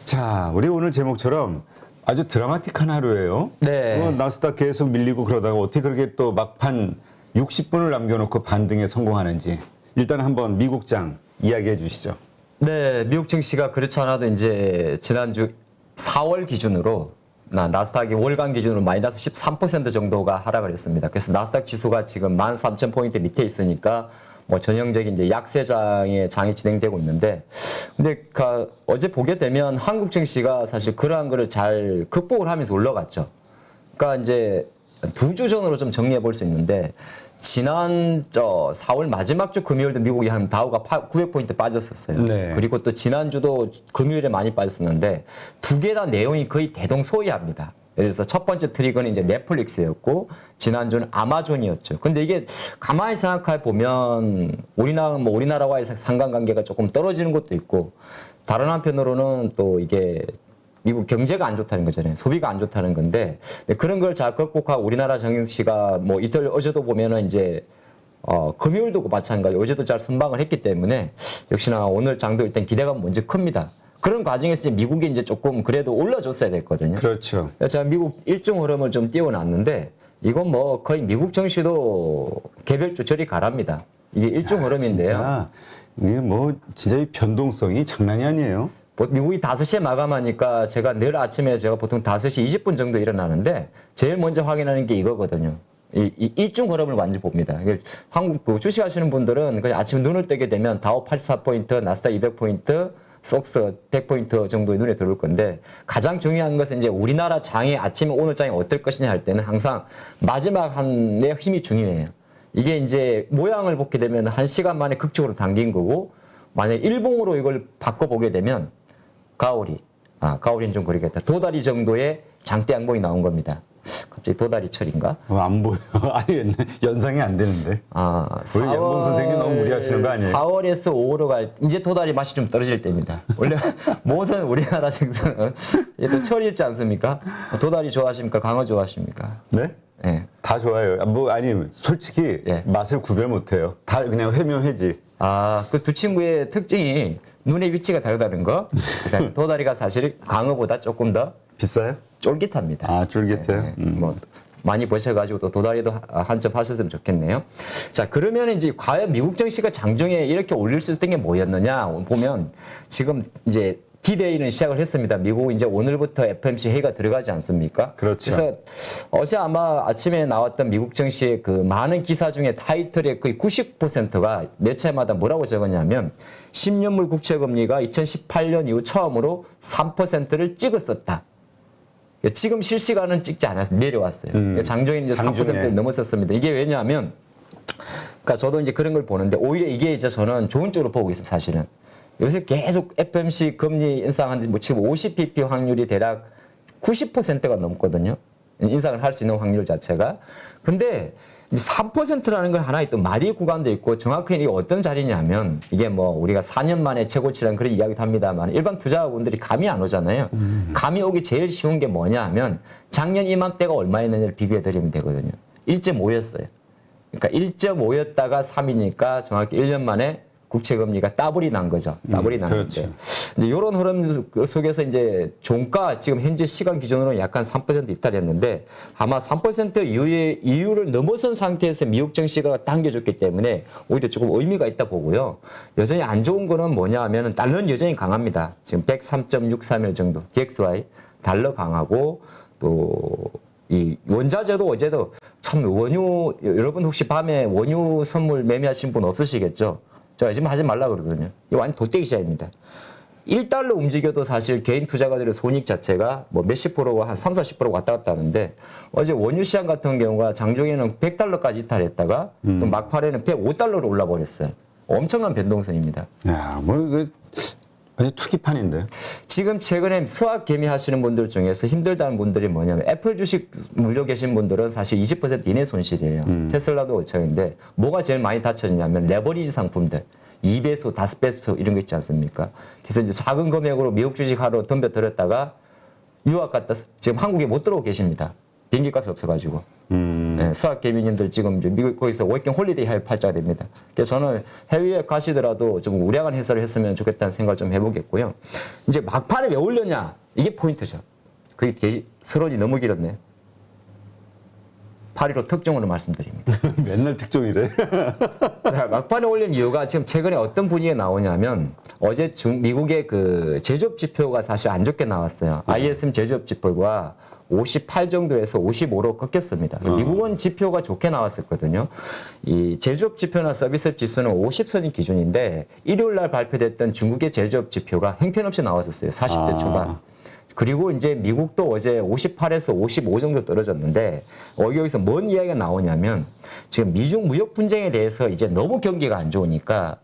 자, 우리 오늘 제목처럼 아주 드라마틱한 하루예요. 네. 나스닥 계속 밀리고 그러다가 어떻게 그렇게 또 막판 60분을 남겨놓고 반등에 성공하는지 일단 한번 미국장 이야기해 주시죠. 네, 미국 증시가 그렇지 않아도 이제 지난주 4월 기준으로 나스닥이 월간 기준으로 마이너스 13% 정도가 하락을 했습니다. 그래서 나스닥 지수가 지금 13,000포인트 밑에 있으니까 뭐 전형적인 이제 약세장의 장이 진행되고 있는데, 근데 어제 보게 되면 한국 증시가 사실 그러한 거를 잘 극복을 하면서 올라갔죠. 그러니까 이제 두 주 전으로 좀 정리해 볼 수 있는데, 지난 4월 마지막 주 금요일도 미국이 한 다우가 900포인트 빠졌었어요. 네. 그리고 또 지난주도 금요일에 많이 빠졌었는데 두 개 다 내용이 거의 대동소이합니다. 예를 들어서 첫 번째 트리거는 이제 넷플릭스였고 지난주는 아마존이었죠. 근데 이게 가만히 생각해 보면 우리나라와의 상관관계가 조금 떨어지는 것도 있고, 다른 한편으로는 또 이게 미국 경제가 안 좋다는 거잖아요. 소비가 안 좋다는 건데, 그런 걸 잘 극복하고 우리나라 정시가 뭐 이틀 어제도 보면은 이제 금요일도 마찬가지 어제도 잘 선방을 했기 때문에 역시나 오늘 장도 일단 기대감은 먼저 큽니다. 그런 과정에서 이제 미국이 이제 조금 그래도 올라줬어야 됐거든요. 그렇죠. 제가 미국 일중 흐름을 좀 띄워놨는데, 이건 뭐 거의 미국 정시도 개별주 저리 가랍니다. 이게 일중 흐름인데요. 진짜 이게 뭐 진짜 이 변동성이 장난이 아니에요. 미국이 5시에 마감하니까 제가 늘 아침에 제가 보통 5시 20분 정도 일어나는데 제일 먼저 확인하는 게 이거거든요. 이 일중 흐름을 완전히 봅니다. 한국 주식 하시는 분들은 그냥 아침에 눈을 뜨게 되면 다우 84포인트, 나스닥 200포인트, 속스 100포인트 정도의 눈에 들어올 건데, 가장 중요한 것은 이제 우리나라 장이 아침에 오늘 장이 어떨 것이냐 할 때는 항상 마지막 한의 힘이 중요해요. 이게 이제 모양을 보게 되면 1시간 만에 극적으로 당긴 거고, 만약에 일봉으로 이걸 바꿔보게 되면 가오리는 좀 그러겠다. 도다리 정도의 장대 양봉이 나온 겁니다. 갑자기 도다리 철인가? 안 보여. 아니, 연상이 안 되는데. 우리 양봉 선생님 너무 무리하시는 거 아니에요? 4월에서 5월로 이제 도다리 맛이 좀 떨어질 때입니다. 원래 모든 우리나라 생선은 또 철이 있지 않습니까? 도다리 좋아하십니까? 강어 좋아하십니까? 네? 네. 다 좋아요. 솔직히 예. 맛을 구별 못 해요. 다 그냥 회묘해지. 그 두 친구의 특징이 눈의 위치가 다르다는 거. 그다음에 도다리가 사실 강어보다 조금 더 비싸요? 쫄깃합니다. 쫄깃해요? 뭐 많이 보셔가지고 또 도다리도 한 점 하셨으면 좋겠네요. 자, 그러면 이제 과연 미국 증시가 장중에 이렇게 올릴 수 있었던 게 뭐였느냐 보면, 지금 이제 D-Day는 시작을 했습니다. 미국 이제 오늘부터 FOMC 회의가 들어가지 않습니까? 그렇죠. 그래서 어제 아마 아침에 나왔던 미국 증시의 그 많은 기사 중에 타이틀의 거의 90%가 매체마다 뭐라고 적었냐면, 10년물 국채금리가 2018년 이후 처음으로 3%를 찍었었다. 지금 실시간은 찍지 않았어요. 내려왔어요. 장중에는 이제 3%를 넘었었습니다. 이게 왜냐하면, 그러니까 저도 이제 그런 걸 보는데, 오히려 이게 이제 저는 좋은 쪽으로 보고 있습니다, 사실은. 요새 계속 FOMC 금리 인상한 뭐 지금 50bp 확률이 대략 90%가 넘거든요. 인상을 할 수 있는 확률 자체가. 근데 이제 3%라는 건 하나의 또 마디 구간도 있고, 정확히 이게 어떤 자리냐면, 이게 뭐 우리가 4년 만에 최고치라는 그런 이야기도 합니다만, 일반 투자자분들이 감이 안 오잖아요. 감이 오기 제일 쉬운 게 뭐냐 하면, 작년 이맘때가 얼마였느냐를 비교해 드리면 되거든요. 1.5였어요. 그러니까 1.5였다가 3이니까 정확히 1년 만에 국채금리가 더블이 난 거죠. 더블이 난 그렇죠. 건데, 이제 이런 흐름 속에서 이제 종가 지금 현재 시간 기준으로 약간 3% 입달했는데, 아마 3% 이유를 넘어선 상태에서 미국 증시가 당겨줬기 때문에 오히려 조금 의미가 있다 보고요. 여전히 안 좋은 거는 뭐냐 하면은 달러는 여전히 강합니다. 지금 103.631 정도 DXY 달러 강하고, 또 이 원자재도 어제도 참 원유, 여러분 혹시 밤에 원유 선물 매매하신 분 없으시겠죠? 제가 지금 하지 말라 그러거든요. 이거 완전 도떼기 시장입니다. 1달러 움직여도 사실 개인 투자가들의 손익 자체가 뭐 몇십 프로가 한 3, 40% 왔다 갔다 하는데, 어제 원유 시장 같은 경우가 장중에는 100달러까지 이탈했다가 또 막판에는 105달러로 올라버렸어요. 엄청난 변동성입니다. 야, 완전 투기판인데. 지금 최근에 수학 개미 하시는 분들 중에서 힘들다는 분들이 뭐냐면, 애플 주식 물려 계신 분들은 사실 20% 이내 손실이에요. 테슬라도 5천인데 뭐가 제일 많이 다쳤냐면 레버리지 상품들. 2배수, 5배수 이런 거 있지 않습니까? 그래서 이제 작은 금액으로 미국 주식 하러 덤벼들었다가 유학 갔다 지금 한국에 못 들어오고 계십니다. 비행기값이 없어가지고 네, 수학 개미님들 지금 이제 미국 거기서 워킹 홀리데이 할 팔자가 됩니다. 그래서 저는 해외에 가시더라도 좀 우량한 해설을 했으면 좋겠다는 생각을 좀 해보겠고요. 이제 막판에 왜 올렸냐 이게 포인트죠. 그게 서론이 너무 길었네. 8.15 특종으로 말씀드립니다. 맨날 특종이래. 막판에 올린 이유가 지금 최근에 어떤 분위기가 나오냐면 어제 미국의 그 제조업 지표가 사실 안 좋게 나왔어요. ISM 제조업 지표가 58 정도에서 55로 꺾였습니다. 미국은 지표가 좋게 나왔었거든요. 이 제조업 지표나 서비스업 지수는 50선이 기준인데 일요일 날 발표됐던 중국의 제조업 지표가 형편없이 나왔었어요. 40대 초반. 그리고 이제 미국도 어제 58에서 55 정도 떨어졌는데 여기서 뭔 이야기가 나오냐면 지금 미중 무역 분쟁에 대해서 이제 너무 경기가 안 좋으니까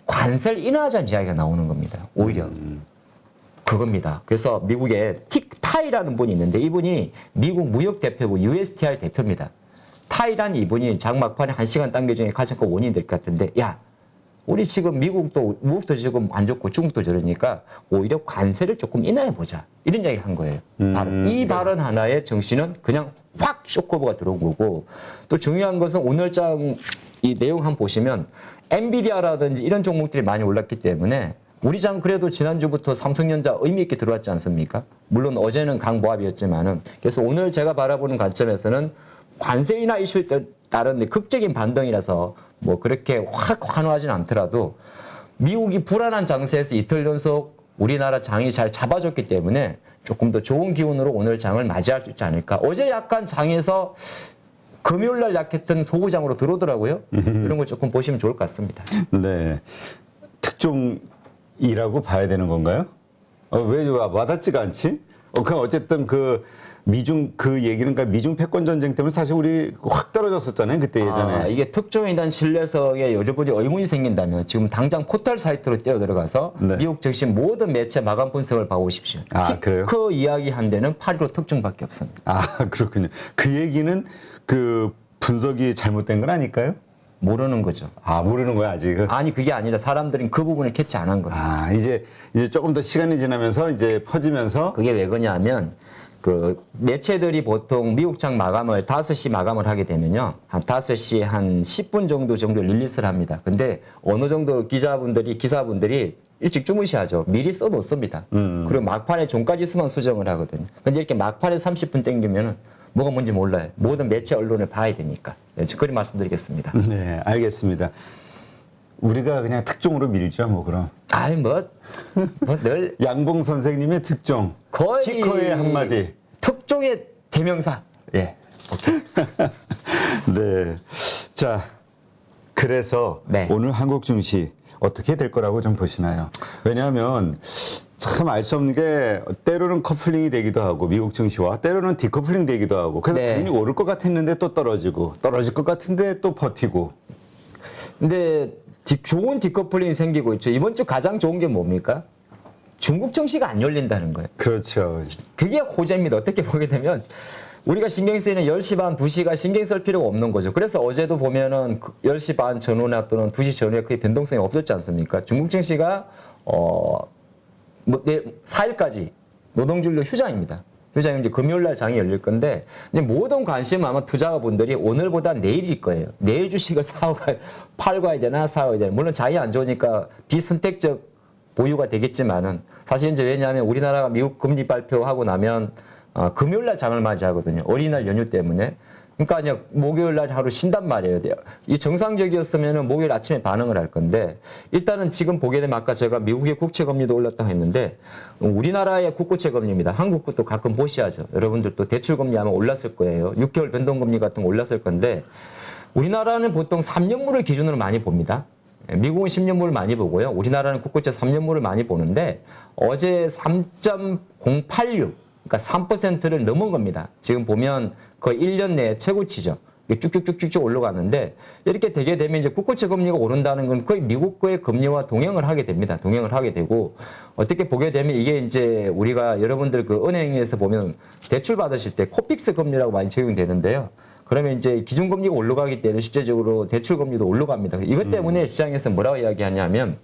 관세를 인하하자는 이야기가 나오는 겁니다. 오히려. 그겁니다. 그래서 미국의 타이라는 분이 있는데 이분이 미국 무역 대표고 USTR 대표입니다. 타이라는 이분이 장막판에 1시간 단계 중에 가장 큰 원인이 될 것 같은데 야 우리 지금 미국도 지금 안 좋고 중국도 저러니까 오히려 관세를 조금 인하해보자. 이런 이야기를 한 거예요. 이 발언 하나의 정신은 그냥 확 쇼크오버가 들어온 거고 또 중요한 것은 오늘장 이 내용 한번 보시면 엔비디아라든지 이런 종목들이 많이 올랐기 때문에 우리 장 그래도 지난주부터 삼성전자 의미 있게 들어왔지 않습니까? 물론 어제는 강보합이었지만은 그래서 오늘 제가 바라보는 관점에서는 관세 인하 이슈에 따른 극적인 반등이라서 뭐 그렇게 확 환호하진 않더라도 미국이 불안한 장세에서 이틀 연속 우리나라 장이 잘 잡아줬기 때문에 조금 더 좋은 기운으로 오늘 장을 맞이할 수 있지 않을까. 어제 약간 장에서 금요일 날 약했던 소구장으로 들어오더라고요. 이런 거 조금 보시면 좋을 것 같습니다. 네. 특종이라고 봐야 되는 건가요? 왜 와닿지가 않지? 그냥 어쨌든 그 미중 그 얘기는 그러니까 미중 패권 전쟁 때문에 사실 우리 확 떨어졌었잖아요. 그때 예전에. 이게 특종에 대한 신뢰성에 여러분이 의문이 생긴다면 지금 당장 포털 사이트로 뛰어 들어가서 네. 미국 증시 모든 매체 마감 분석을 봐오십시오. 그래요? 그 이야기한 데는 8.15 특종밖에 없습니다. 그렇군요. 그 얘기는 그 분석이 잘못된 건 아닐까요? 모르는 거죠. 모르는 거야 아직은. 아니 그게 아니라 사람들은 그 부분을 캐치 안 한 거예요. 이제 조금 더 시간이 지나면서 이제 퍼지면서 그게 왜 그러냐면 그 매체들이 보통 미국장 마감을 5시 마감을 하게 되면요. 한 5시 한 10분 정도 릴리스를 합니다. 근데 어느 정도 기사분들이 일찍 주무셔야죠. 미리 써놓습니다. 그리고 막판에 종가지수만 수정을 하거든요. 근데 이렇게 막판에 30분 땡기면은 뭐가 뭔지 몰라요. 모든 매체 언론을 봐야 되니까. 그리 말씀드리겠습니다. 네, 알겠습니다. 우리가 그냥 특종으로 밀죠, 뭐 그럼. 늘 양봉 선생님의 특종. 거의 키커의 한마디. 특종의 대명사. 예. 네. 자, 그래서 네. 오늘 한국 증시 어떻게 될 거라고 좀 보시나요? 왜냐하면 참 알 수 없는 게 때로는 커플링이 되기도 하고 미국 증시와 때로는 디커플링 되기도 하고 그래서 네. 당연히 오를 것 같았는데 또 떨어지고 떨어질 것 같은데 또 버티고. 근데 좋은 디커플링이 생기고 있죠. 이번 주 가장 좋은 게 뭡니까? 중국 증시가 안 열린다는 거예요. 그렇죠. 그게 호재입니다. 어떻게 보게 되면 우리가 신경 쓰이는 10시 반, 2시가 신경 쓸 필요가 없는 거죠. 그래서 어제도 보면은 10시 반 전후나 또는 2시 전후에 거의 변동성이 없었지 않습니까? 중국 증시가 4일까지 노동준료 휴장입니다. 휴장이 이제 금요일 날 장이 열릴 건데 이제 모든 관심은 아마 투자가분들이 오늘보다 내일일 거예요. 내일 주식을 팔고 와야 되나 사야 되나. 물론 장이 안 좋으니까 비선택적 보유가 되겠지만은 사실 이제 왜냐하면 우리나라가 미국 금리 발표하고 나면 금요일 날 장을 맞이하거든요. 어린이날 연휴 때문에. 그러니까 그냥 목요일 날 하루 쉰단 말이에요. 이 정상적이었으면 목요일 아침에 반응을 할 건데 일단은 지금 보게 되면 아까 제가 미국의 국채 금리도 올랐다고 했는데 우리나라의 국고채 금리입니다. 한국 것도 가끔 보셔야죠. 여러분들도 대출 금리 아마 올랐을 거예요. 6개월 변동 금리 같은 거 올랐을 건데 우리나라는 보통 3년물을 기준으로 많이 봅니다. 미국은 10년물을 많이 보고요. 우리나라는 국고채 3년물을 많이 보는데 어제 3.086 그러니까 3%를 넘은 겁니다. 지금 보면 거의 1년 내에 최고치죠. 쭉쭉쭉쭉 올라가는데 이렇게 되게 되면 이제 국고채 금리가 오른다는 건 거의 미국의 금리와 동행을 하게 됩니다. 동행을 하게 되고 어떻게 보게 되면 이게 이제 우리가 여러분들 그 은행에서 보면 대출 받으실 때 코픽스 금리라고 많이 적용되는데요. 그러면 이제 기준금리가 올라가기 때문에 실제적으로 대출금리도 올라갑니다. 이것 때문에 시장에서 뭐라고 이야기하냐면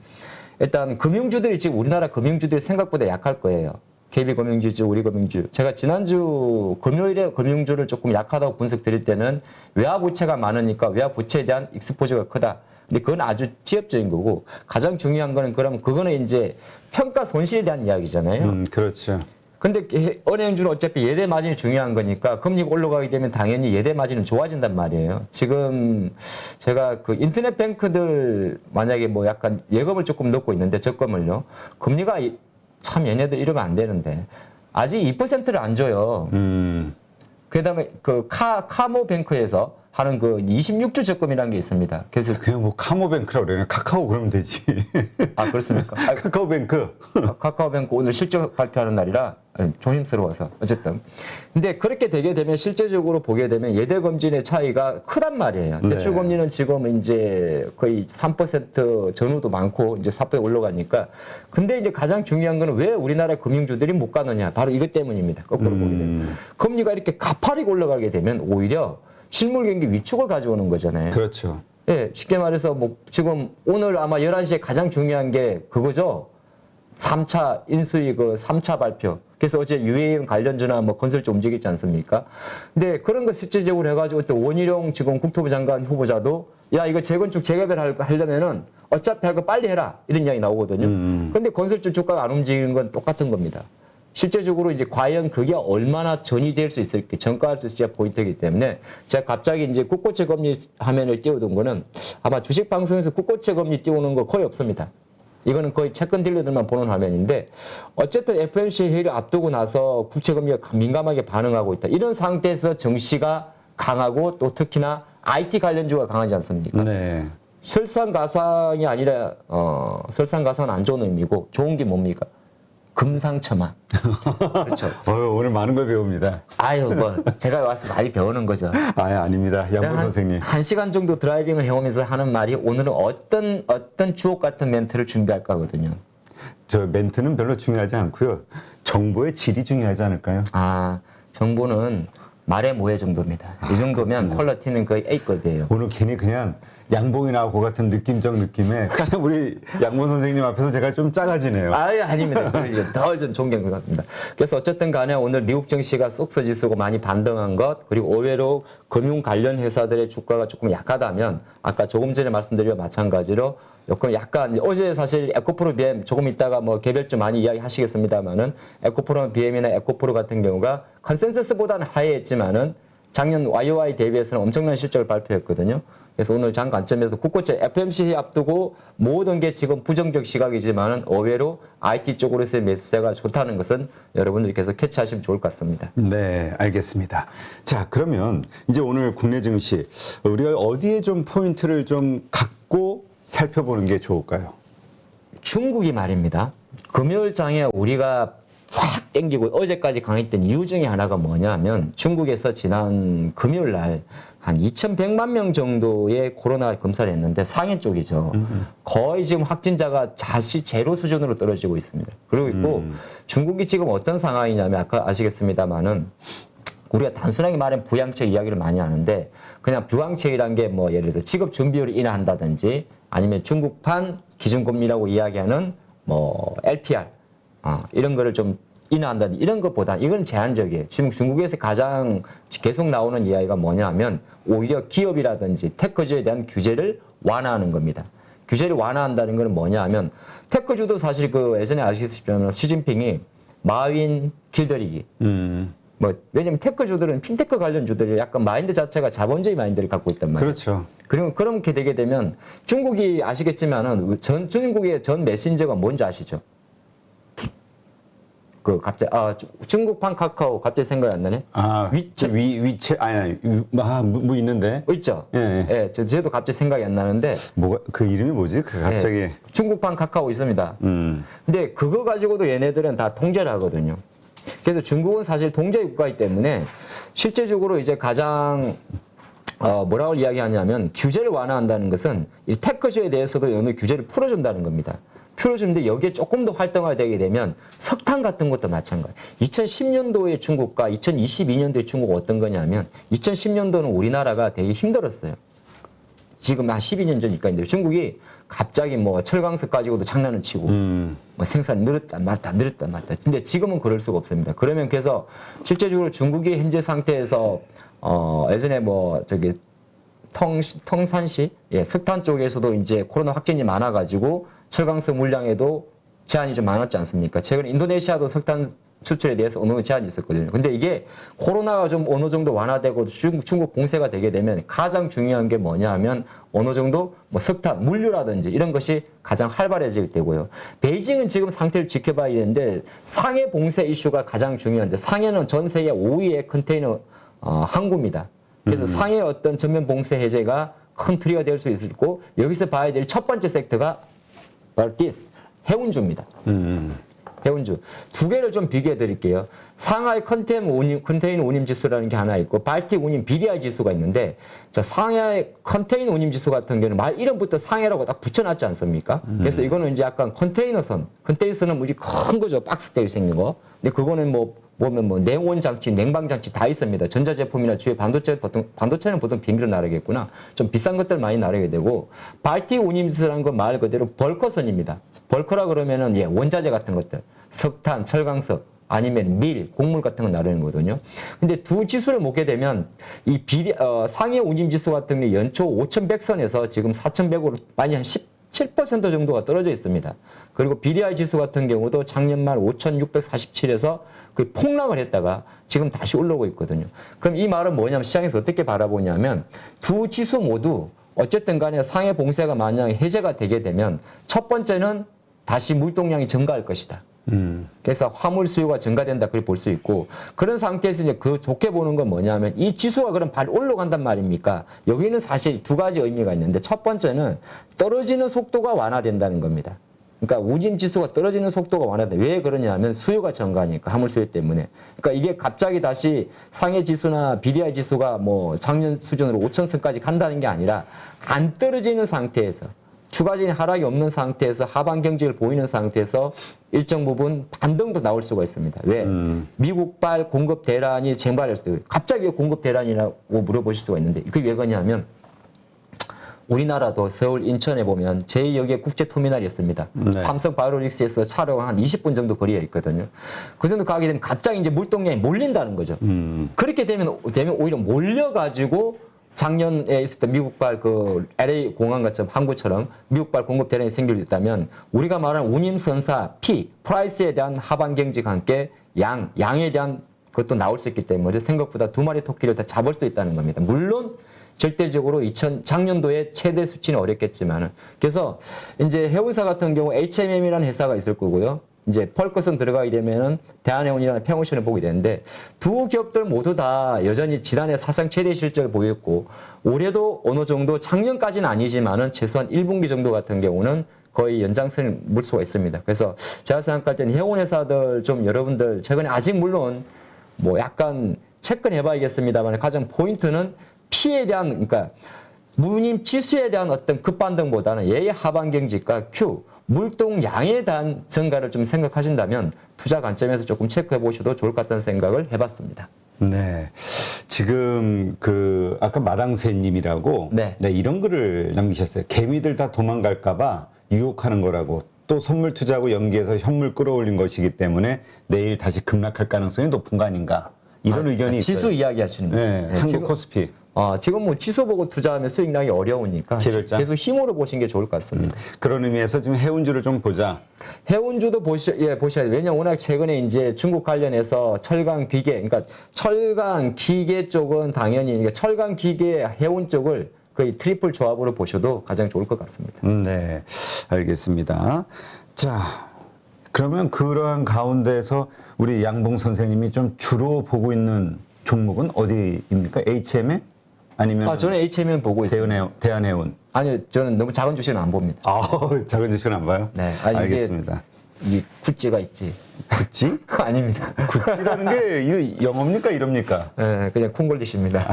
일단 금융주들이 지금 우리나라 금융주들이 생각보다 약할 거예요. KB금융지주, 우리금융지주. 제가 지난주 금요일에 금융주를 조금 약하다고 분석 드릴 때는 외화부채가 많으니까 외화부채에 대한 익스포저가 크다. 근데 그건 아주 지엽적인 거고 가장 중요한 거는 그러면 그거는 이제 평가 손실에 대한 이야기잖아요. 그렇죠. 근데 은행주는 어차피 예대 마진이 중요한 거니까 금리가 올라가게 되면 당연히 예대 마진은 좋아진단 말이에요. 지금 제가 그 인터넷 뱅크들 만약에 뭐 약간 예금을 조금 넣고 있는데 적금을요. 금리가 참 얘네들 이러면 안 되는데 아직 2%를 안 줘요. 그다음에 그 카모뱅크에서 하는 그 26주 적금이라는 게 있습니다. 그래서 그냥 뭐 카모뱅크라고 그래요. 카카오 그러면 되지. 아 그렇습니까? 카카오뱅크. 카카오뱅크 오늘 실적 발표하는 날이라 조심스러워서 어쨌든 근데 그렇게 되게 되면 실제적으로 보게 되면 예대 검진의 차이가 크단 말이에요. 네. 대출 금리는 지금 이제 거의 3% 전후도 많고 이제 4% 올라가니까 근데 이제 가장 중요한 거는 왜 우리나라 금융주들이 못 가느냐 바로 이것 때문입니다. 거꾸로 보게 되면 금리가 이렇게 가파르게 올라가게 되면 오히려 실물 경기 위축을 가져오는 거잖아요. 그렇죠. 예, 쉽게 말해서 뭐 지금 오늘 아마 11시에 가장 중요한 게 그거죠. 3차 인수위 그 3차 발표. 그래서 어제 UAM 관련주나 뭐 건설주 움직이지 않습니까? 근데 그런 거 실질적으로 해가지고 또 원희룡 지금 국토부 장관 후보자도 야, 이거 재건축 재개발 하려면은 어차피 할 거 빨리 해라. 이런 이야기 나오거든요. 근데 건설주 주가가 안 움직이는 건 똑같은 겁니다. 실제적으로 이제 과연 그게 얼마나 전이될 수 있을지 전가할 수 있을지가 포인트이기 때문에 제가 갑자기 이제 국고채 금리 화면을 띄워둔 거는 아마 주식 방송에서 국고채 금리 띄우는 거 거의 없습니다. 이거는 거의 채권 딜러들만 보는 화면인데 어쨌든 FOMC 회의를 앞두고 나서 국채 금리가 민감하게 반응하고 있다. 이런 상태에서 정시가 강하고 또 특히나 IT 관련주가 강하지 않습니까? 네. 설상가상이 아니라 설상가상은 안 좋은 의미고 좋은 게 뭡니까? 금상첨화. 그렇죠. 오늘 많은 걸 배웁니다. 아유, 뭐 제가 와서 많이 배우는 거죠. 아닙니다. 양보 선생님. 한 시간 정도 드라이빙을 해오면서 하는 말이 오늘은 어떤 주옥 같은 멘트를 준비할까거든요. 저 멘트는 별로 중요하지 않고요. 정보의 질이 중요하지 않을까요? 아, 정보는 말의 모해 정도입니다. 이 정도면 퀄리티는 거의 A급이에요. 오늘 괜히 그냥 양봉이 나오고 같은 느낌적 느낌에 그냥 우리 양봉 선생님 앞에서 제가 좀 작아지네요. 아유, 아닙니다. 더 전 존경을 갖습니다. 그래서 어쨌든 간에 오늘 미국 증시가 쏙서지수고 많이 반등한 것, 그리고 의외로 금융 관련 회사들의 주가가 조금 약하다면, 아까 조금 전에 말씀드린 마찬가지로 조금 약간, 어제 사실 에코프로 BM 조금 있다가 뭐 개별주 많이 이야기 하시겠습니다만은, 에코프로 BM이나 에코프로 같은 경우가 컨센서스보다는 하회했지만은, 작년 YOY 대비해서는 엄청난 실적을 발표했거든요. 그래서 오늘 장 관점에서 국고채 FOMC 앞두고 모든 게 지금 부정적 시각이지만은 의외로 IT 쪽으로서의 매수세가 좋다는 것은 여러분들이 계속 캐치하시면 좋을 것 같습니다. 네, 알겠습니다. 자, 그러면 이제 오늘 국내 증시 우리가 어디에 좀 포인트를 좀 갖고 살펴보는 게 좋을까요? 중국이 말입니다. 금요일 장에 우리가 확 땡기고 어제까지 강했던 이유 중에 하나가 뭐냐면 중국에서 지난 금요일 날 한 2,100만 명 정도의 코로나 검사를 했는데 상해 쪽이죠. 거의 지금 확진자가 다시 제로 수준으로 떨어지고 있습니다. 그리고 있고 중국이 지금 어떤 상황이냐면 아까 아시겠습니다만은 우리가 단순하게 말하면 부양책 이야기를 많이 하는데 그냥 부양책이란 게 뭐 예를 들어서 직업 준비율을 인하한다든지 아니면 중국판 기준금리라고 이야기하는 뭐 LPR 이런 거를 좀 인하한다 이런 것보다 이건 제한적이에요. 지금 중국에서 가장 계속 나오는 이야기가 뭐냐면 오히려 기업이라든지 테크주에 대한 규제를 완화하는 겁니다. 규제를 완화한다는 것은 뭐냐면 테크주도 사실 그 예전에 아시겠지만 시진핑이 마윈 길들이기 뭐 왜냐면 테크주들은 핀테크 관련주들이 약간 마인드 자체가 자본주의 마인드를 갖고 있단 말이에요. 그렇죠. 그리고 그렇게 되게 되면 중국이 아시겠지만은 중국의 전 메신저가 뭔지 아시죠? 그 갑자기 중국판 카카오 갑자기 생각이 안 나네. 위챗 위챗 아니 뭐 있는데 있죠. 예. 저도 갑자기 생각이 안 나는데 뭐가 그 이름이 뭐지? 그 갑자기 중국판 카카오 있습니다. 근데 그거 가지고도 얘네들은 다 통제를 하거든요. 그래서 중국은 사실 동제의 국가이기 때문에 실제적으로 이제 가장 뭐라고 이야기하냐면 규제를 완화한다는 것은 이 테크주에 대해서도 어느 규제를 풀어준다는 겁니다. 풀어주는데 여기에 조금 더 활성화되게 되면 석탄 같은 것도 마찬가지예요. 2010년도의 중국과 2022년도의 중국은 어떤 거냐면 2010년도는 우리나라가 되게 힘들었어요. 지금 한 12년 전이니까 인데 중국이 갑자기 뭐 철강석 가지고도 장난을 치고 뭐 생산이 늘었다 말다 늘었다 말다. 근데 지금은 그럴 수가 없습니다. 그러면 그래서 실제적으로 중국이 현재 상태에서 예전에 뭐 저기 통산시 석탄 쪽에서도 이제 코로나 확진이 많아가지고 철강석 물량에도 제한이 좀 많았지 않습니까? 최근 인도네시아도 석탄 수출에 대해서 어느 정도 제한이 있었거든요. 근데 이게 코로나가 좀 어느 정도 완화되고 중국 봉쇄가 되게 되면 가장 중요한 게 뭐냐 하면 어느 정도 뭐 석탄, 물류라든지 이런 것이 가장 활발해질 때고요. 베이징은 지금 상태를 지켜봐야 되는데 상해 봉쇄 이슈가 가장 중요한데 상해는 전 세계 5위의 컨테이너 항구입니다. 그래서 상해의 어떤 전면 봉쇄 해제가 큰 트리가 될 수 있고 여기서 봐야 될 첫 번째 섹터가 바로 해운주입니다. 해운주. 두 개를 좀 비교해 드릴게요. 상하이 컨테이너 운임 지수라는 게 하나 있고 발틱 운임 BDI 지수가 있는데 자, 상하이 컨테이너 운임 지수 같은 경우는 말 이름부터 상해라고 딱 붙여놨지 않습니까? 그래서 이거는 이제 약간 컨테이너선은 무지 큰 거죠. 박스테일 생긴 거. 근데 그거는 뭐 보면 뭐 냉온 장치, 냉방 장치 다 있습니다. 전자제품이나 주요 반도체는 보통 비행기를 나르겠구나. 좀 비싼 것들 많이 나르게 되고 발틱 운임 지수라는 건 말 그대로 벌커선입니다. 벌커라 그러면은 원자재 같은 것들, 석탄, 철강석 아니면 밀, 곡물 같은 거 나르는 거거든요. 근데 두 지수를 보게 되면 이 상해 운임 지수 같은 게 연초 5,100선에서 지금 4,100으로 많이 한 17% 정도가 떨어져 있습니다. 그리고 BDI 지수 같은 경우도 작년 말 5,647에서 그 폭락을 했다가 지금 다시 올라오고 있거든요. 그럼 이 말은 뭐냐면 시장에서 어떻게 바라보냐면 두 지수 모두 어쨌든 간에 상해 봉쇄가 만약에 해제가 되게 되면 첫 번째는 다시 물동량이 증가할 것이다. 그래서 화물 수요가 증가된다 그렇게 볼 수 있고 그런 상태에서 이제 그 좋게 보는 건 뭐냐면 이 지수가 그럼 바로 올라간단 말입니까? 여기는 사실 두 가지 의미가 있는데 첫 번째는 떨어지는 속도가 완화된다는 겁니다. 그러니까 운임 지수가 떨어지는 속도가 완화돼. 왜 그러냐면 수요가 증가하니까 화물 수요 때문에. 그러니까 이게 갑자기 다시 상해 지수나 BDI 지수가 뭐 작년 수준으로 5,000선까지 간다는 게 아니라 안 떨어지는 상태에서 추가적인 하락이 없는 상태에서 하반 경직을 보이는 상태에서 일정 부분 반등도 나올 수가 있습니다. 왜? 미국발 공급 대란이 쟁발할 수도 있고 갑자기 공급 대란이라고 물어보실 수가 있는데 그게 왜 그러냐면 우리나라도 서울 인천에 보면 제2역의 국제터미널이 있습니다. 네. 삼성 바이오닉스에서 차로 한 20분 정도 거리에 있거든요. 그 정도 가게 되면 갑자기 이제 물동량이 몰린다는 거죠. 그렇게 되면 오히려 몰려가지고 작년에 있었던 미국발 그 LA 공항 같은 항구처럼 미국발 공급 대란이 생길 수 있다면 우리가 말하는 운임선사 프라이스에 대한 하반 경직과 함께 양에 대한 것도 나올 수 있기 때문에 생각보다 두 마리 토끼를 다 잡을 수 있다는 겁니다. 물론 절대적으로 작년도에 최대 수치는 어렵겠지만은 그래서 이제 해운사 같은 경우 HMM이라는 회사가 있을 거고요. 이제 펄컷은 들어가게 되면은 대한해운이나 평온신을 보게 되는데 두 기업들 모두 다 여전히 지난해 사상 최대 실적을 보였고 올해도 어느 정도 작년까지는 아니지만은 최소한 1분기 정도 같은 경우는 거의 연장선을 물 수가 있습니다. 그래서 제가 생각할 때는 해운 회사들 좀 여러분들 최근에 아직 물론 뭐 약간 체크는 해봐야겠습니다만 가장 포인트는 P에 대한 그러니까 운임 지수에 대한 어떤 급반등보다는 얘의 하반 경직과 Q 물동량에 대한 증가를 좀 생각하신다면 투자 관점에서 조금 체크해 보셔도 좋을 것 같다는 생각을 해봤습니다. 네. 지금 그 아까 마당새님이라고 네. 이런 글을 남기셨어요. 개미들 다 도망갈까봐 유혹하는 거라고. 또 선물 투자하고 연기해서 현물 끌어올린 것이기 때문에 내일 다시 급락할 가능성이 높은 거 아닌가. 이런 의견이 있어요. 지수 이야기 하시는 거예요. 네, 한국 지금, 코스피. 지금 뭐 지수 보고 투자하면 수익 나기 어려우니까 개별장? 계속 힘으로 보시는 게 좋을 것 같습니다. 그런 의미에서 지금 해운주를 좀 보자. 해운주도 보셔야 돼요. 왜냐면 워낙 최근에 이제 중국 관련해서 철강 기계, 그러니까 철강 기계 쪽은 당연히 그러니까 철강 기계 해운 쪽을 거의 트리플 조합으로 보셔도 가장 좋을 것 같습니다. 네, 알겠습니다. 자, 그러면 그러한 가운데서 우리 양봉 선생님이 좀 주로 보고 있는 종목은 어디입니까? HMM? 아니면 저는 HM을 보고 있습니다. 대한해운. 아니요, 저는 너무 작은 주식은 안 봅니다. 작은 주식은 안 봐요? 네, 알겠습니다. 이 구찌가 있지. 구찌? 아닙니다. 구찌라는 게 이거 영어입니까? 이럽니까? 네, 그냥 콩글리시입니다.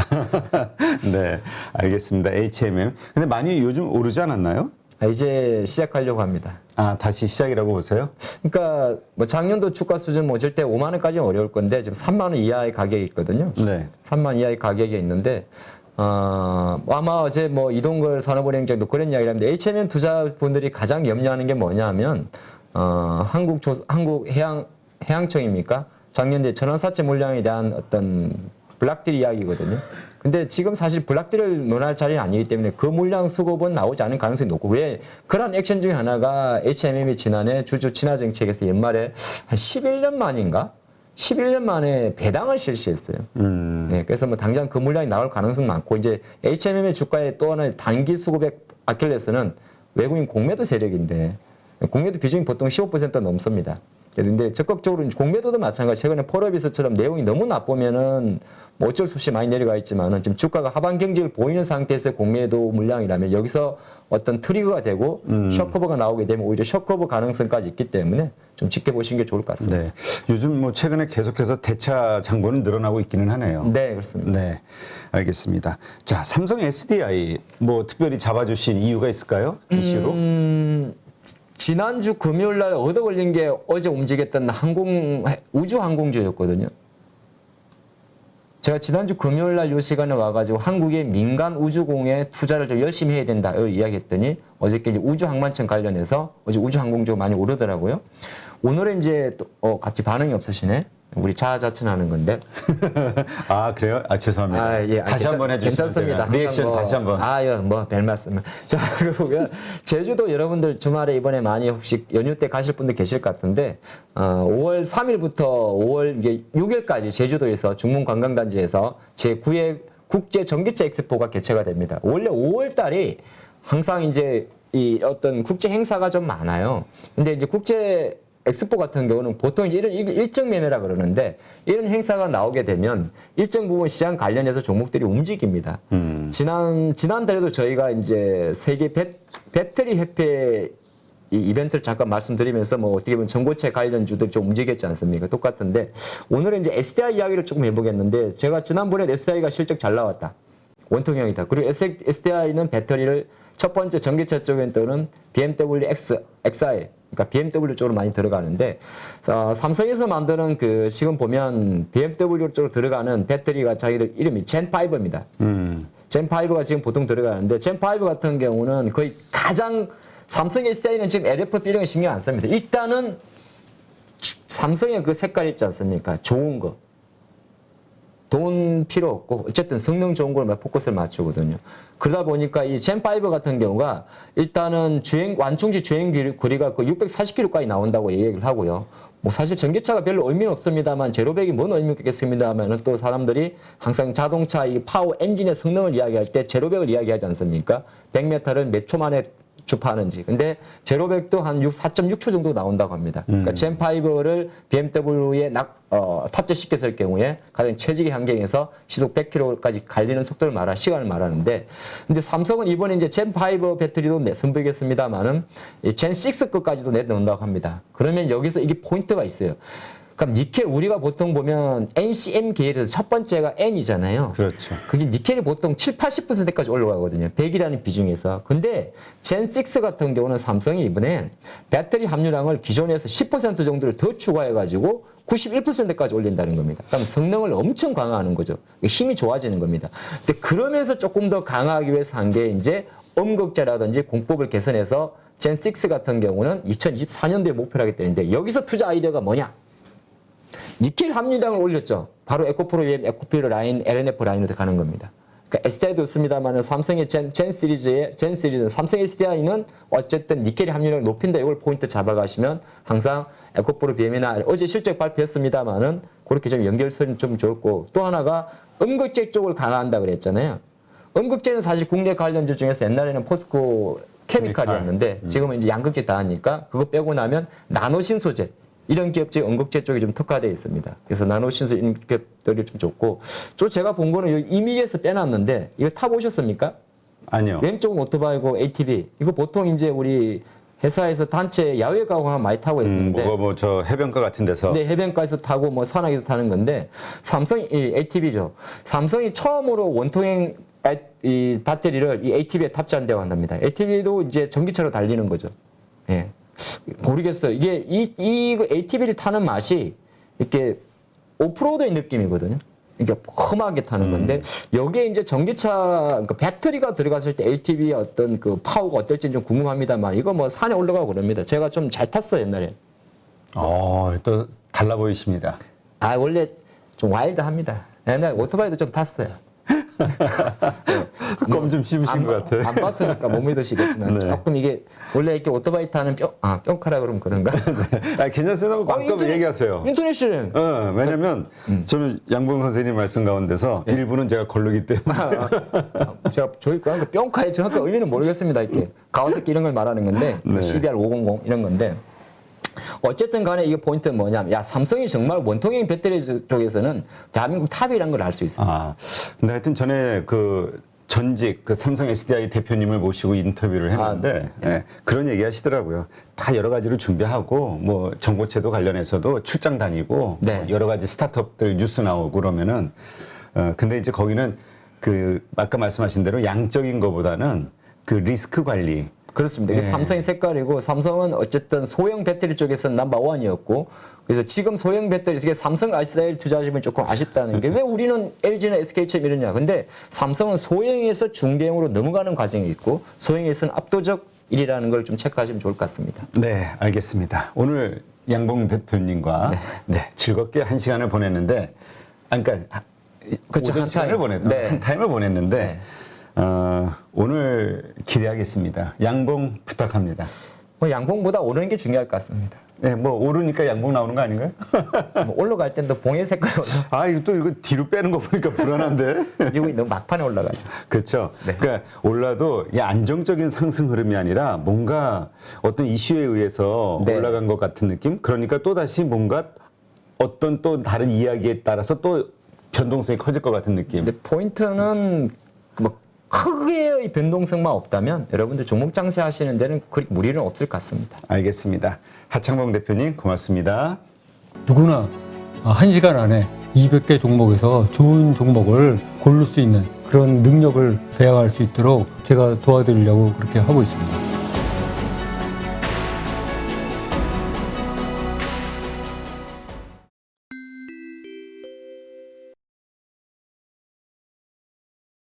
네, 알겠습니다. HMM. 근데 많이 요즘 오르지 않았나요? 이제 시작하려고 합니다. 다시 시작이라고 보세요? 그러니까 뭐 작년도 주가 수준 뭐 절대 5만 원까지는 어려울 건데 지금 3만 원 이하의 가격이 있거든요. 네. 3만 원 이하의 가격이 있는데 아마 어제 뭐 이동걸 산업은행장도 그런 이야기를 합니다. HMM 투자분들이 가장 염려하는 게 뭐냐면 해양청입니까? 작년에 전환사채 물량에 대한 어떤 블락딜 이야기거든요. 근데 지금 사실 블락딜을 논할 자리는 아니기 때문에 그 물량 수급은 나오지 않을 가능성이 높고, 왜 그런 액션 중에 하나가 HMM이 지난해 주주 친화 정책에서 연말에 한 11년 만인가? 11년 만에 배당을 실시했어요. 네, 그래서 뭐 당장 그 물량이 나올 가능성은 많고, 이제 HMM의 주가의 또 하나의 단기 수급의 아킬레스는 외국인 공매도 세력인데, 공매도 비중이 보통 15% 넘습니다. 근데 적극적으로 공매도도 마찬가지. 최근에 폴어비스처럼 내용이 너무 나쁘면은 뭐 어쩔 수 없이 많이 내려가 있지만은 지금 주가가 하방 경직을 보이는 상태에서 공매도 물량이라면 여기서 어떤 트리거가 되고 숏커버가 나오게 되면 오히려 숏커버 가능성까지 있기 때문에 좀 지켜보시는 게 좋을 것 같습니다. 네. 요즘 뭐 최근에 계속해서 대차 장고는 늘어나고 있기는 하네요. 네, 그렇습니다. 네. 알겠습니다. 자, 삼성 SDI 뭐 특별히 잡아주신 이유가 있을까요? 이슈로? 지난주 금요일 날 얻어 걸린 게 어제 움직였던 우주항공주였거든요. 제가 지난주 금요일 날 이 시간에 와가지고 한국의 민간 우주공에 투자를 좀 열심히 해야 된다 이야기했더니 어저께 이제 우주항만청 관련해서 어제 우주항공주가 많이 오르더라고요. 오늘은 이제 또 갑자기 반응이 없으시네. 우리 자아자찬하는 건데. 아, 그래요? 아, 죄송합니다. 예. 다시 한번 해주시면 괜찮습니다. 리액션 뭐, 다시 한번. 별 말씀을. 자, 그리고 제주도 여러분들 주말에 이번에 많이 혹시 연휴 때 가실 분들 계실 것 같은데, 5월 3일부터 5월 이게 6일까지 제주도에서 중문관광단지에서 제9회 국제 전기차 엑스포가 개최가 됩니다. 원래 5월 달이 항상 이제 이 어떤 국제 행사가 좀 많아요. 근데 이제 국제 엑스포 같은 경우는 보통 이런 일정 매매라 그러는데, 이런 행사가 나오게 되면 일정 부분 시장 관련해서 종목들이 움직입니다. 지난달에도 저희가 이제 세계 배터리 협회 이 이벤트를 잠깐 말씀드리면서 뭐 어떻게 보면 전고체 관련주들 좀 움직였지 않습니까? 똑같은데 오늘은 이제 SDI 이야기를 조금 해보겠는데, 제가 지난번에 SDI가 실적 잘 나왔다. 원통형이다. 그리고 SDI는 배터리를 첫 번째 전기차 쪽에 또는 BMW XI, 그러니까 BMW 쪽으로 많이 들어가는데, 삼성에서 만드는 그 지금 보면 BMW 쪽으로 들어가는 배터리가 자기들 이름이 젠5입니다. 젠5가 지금 보통 들어가는데, 젠5 같은 경우는 거의 가장 삼성 SDI는 지금 LFP 이런 거 신경 안 씁니다. 일단은 삼성의 그 색깔 있지 않습니까? 좋은 거. 돈 필요 없고 어쨌든 성능 좋은 걸만 포커스를 맞추거든요. 그러다 보니까 이 젠5 같은 경우가 일단은 완충지 주행 거리가 그 640km까지 나온다고 얘기를 하고요. 뭐 사실 전기차가 별로 의미는 없습니다만, 제로백이 뭔 의미가 있겠습니다만, 또 사람들이 항상 자동차 이 파워 엔진의 성능을 이야기할 때 제로백을 이야기하지 않습니까? 100m를 몇 초 만에 주파하는지. 근데 제로백도 한 4.6초 정도 나온다고 합니다. 그러니까 젠5를 BMW에 탑재시켰을 경우에 가장 최적의 환경에서 시속 100km까지 갈리는 속도를 시간을 말하는데, 근데 삼성은 이번에 이제 젠5 배터리도 선보이겠습니다만은 젠6급까지도 내놓는다고 합니다. 그러면 여기서 이게 포인트가 있어요. 그럼 니켈, 우리가 보통 보면 NCM 계열에서 첫 번째가 N이잖아요. 그렇죠. 그게 니켈이 보통 70-80%까지 올라가거든요. 100이라는 비중에서. 근데 젠6 같은 경우는 삼성이 이번에 배터리 함유량을 기존에서 10% 정도를 더 추가해가지고 91%까지 올린다는 겁니다. 그럼 성능을 엄청 강화하는 거죠. 힘이 좋아지는 겁니다. 근데 그러면서 조금 더 강화하기 위해서 한 게 이제 음극재라든지 공법을 개선해서 젠6 같은 경우는 2024년도에 목표를 하게 되는데, 여기서 투자 아이디어가 뭐냐? 니켈 함유량을 올렸죠. 바로 에코프로 UM, 에코피로 라인, LNF 라인으로 가는 겁니다. 그러니까 SDI도 있습니다만 삼성의 젠 시리즈는 삼성 SDI는 어쨌든 니켈 함유량을 높인다. 이걸 포인트 잡아가시면 항상 에코프로 BM이나 어제 실적 발표했습니다만은 그렇게 좀 연결선이 좀 좋고, 또 하나가 음극재 쪽을 강화한다 그랬잖아요. 음극재는 사실 국내 관련주 중에서 옛날에는 포스코 케미칼이었는데 지금은 이제 양극재 다 하니까 그거 빼고 나면 나노신소재, 이런 기업들이 음극재 쪽이 좀 특화되어 있습니다. 그래서 나노신소 이런 기업들이 좀 좋고, 제가 본 거는 여기 이미지에서 빼놨는데, 이거 타보셨습니까? 아니요. 왼쪽은 오토바이고 ATV. 이거 보통 이제 우리 회사에서 단체 야외 가고 하면 많이 타고 있었는데, 뭐 저 해변가 같은 데서. 네, 해변가에서 타고 뭐 산악에서 타는 건데, 삼성이 ATV죠. 삼성이 처음으로 원통형 이 배터리를 이 ATV에 탑재한다고 한답니다. ATV도 이제 전기차로 달리는 거죠. 예. 모르겠어요. 이게 이 ATV를 타는 맛이 이렇게 오프로드의 느낌이거든요. 이게 험하게 타는 건데 여기에 이제 전기차 그 배터리가 들어갔을 때 LTV의 어떤 그 파워가 어떨지 좀 궁금합니다만 이거 뭐 산에 올라가고 그럽니다. 제가 좀 잘 탔어요 옛날에. 또 달라 보이십니다. 아 원래 좀 와일드합니다. 옛날 오토바이도 좀 탔어요. 껌 좀 씹으신 것 같아. 안 봤으니까 못 믿으시겠지만 네. 조금 이게 원래 이렇게 오토바이 타는 뿅카라 그러면 그런가? 괜찮습니다. 마음껏 얘기하세요. 인터넷은 왜냐면 저는 양봉 선생님 말씀 가운데서 일부는 제가 걸르기 때문에 제가 저희 그 뿅카의 정확한 의미는 모르겠습니다. 이렇게 가와사키 이런 걸 말하는 건데 네. CBR 500 이런 건데 어쨌든 간에 이게 포인트는 뭐냐면 야 삼성이 정말 원통형 배터리 쪽에서는 대한민국 탑이라는 걸 알 수 있습니다. 근데 하여튼 전에 그 전직 그 삼성 SDI 대표님을 모시고 인터뷰를 했는데 그런 얘기 하시더라고요. 다 여러 가지로 준비하고 뭐 정보체도 관련해서도 출장 다니고 네. 여러 가지 스타트업들 뉴스 나오고 그러면은 근데 이제 거기는 그 아까 말씀하신 대로 양적인 거보다는 그 리스크 관리 그렇습니다. 이게 삼성의 색깔이고 삼성은 어쨌든 소형 배터리 쪽에서는 넘버원이었고 그래서 지금 소형 배터리 이게 삼성 ICL 투자하시면 조금 아쉽다는 게 왜 우리는 LG나 SK처럼 이러냐. 근데 삼성은 소형에서 중대형으로 넘어가는 과정이 있고 소형에서는 압도적 1위라는 걸 좀 체크하시면 좋을 것 같습니다. 네, 알겠습니다. 오늘 양봉 대표님과 즐겁게 한 시간을 보냈는데 그러니까 그렇죠. 오전 시간을 한 타임을 보냈는데 오늘 기대하겠습니다. 양봉 부탁합니다. 뭐 양봉보다 오르는 게 중요할 것 같습니다. 네, 뭐 오르니까 양봉 나오는 거 아닌가요? 뭐 올라갈 땐 또 봉의 색깔이 올라. 이거 뒤로 빼는 거 보니까 불안한데. 미국이 너무 막판에 올라가죠. 그렇죠. 네. 그러니까 올라도 이 안정적인 상승 흐름이 아니라 뭔가 어떤 이슈에 의해서 네. 올라간 것 같은 느낌. 그러니까 또 다시 뭔가 어떤 또 다른 이야기에 따라서 또 변동성이 커질 것 같은 느낌. 근데 포인트는 뭐 크게의 변동성만 없다면 여러분들 종목 장세하시는 데는 그리 무리는 없을 것 같습니다. 알겠습니다. 하창봉 대표님 고맙습니다. 누구나 1시간 안에 200개 종목에서 좋은 종목을 고를 수 있는 그런 능력을 배양할 수 있도록 제가 도와드리려고 그렇게 하고 있습니다.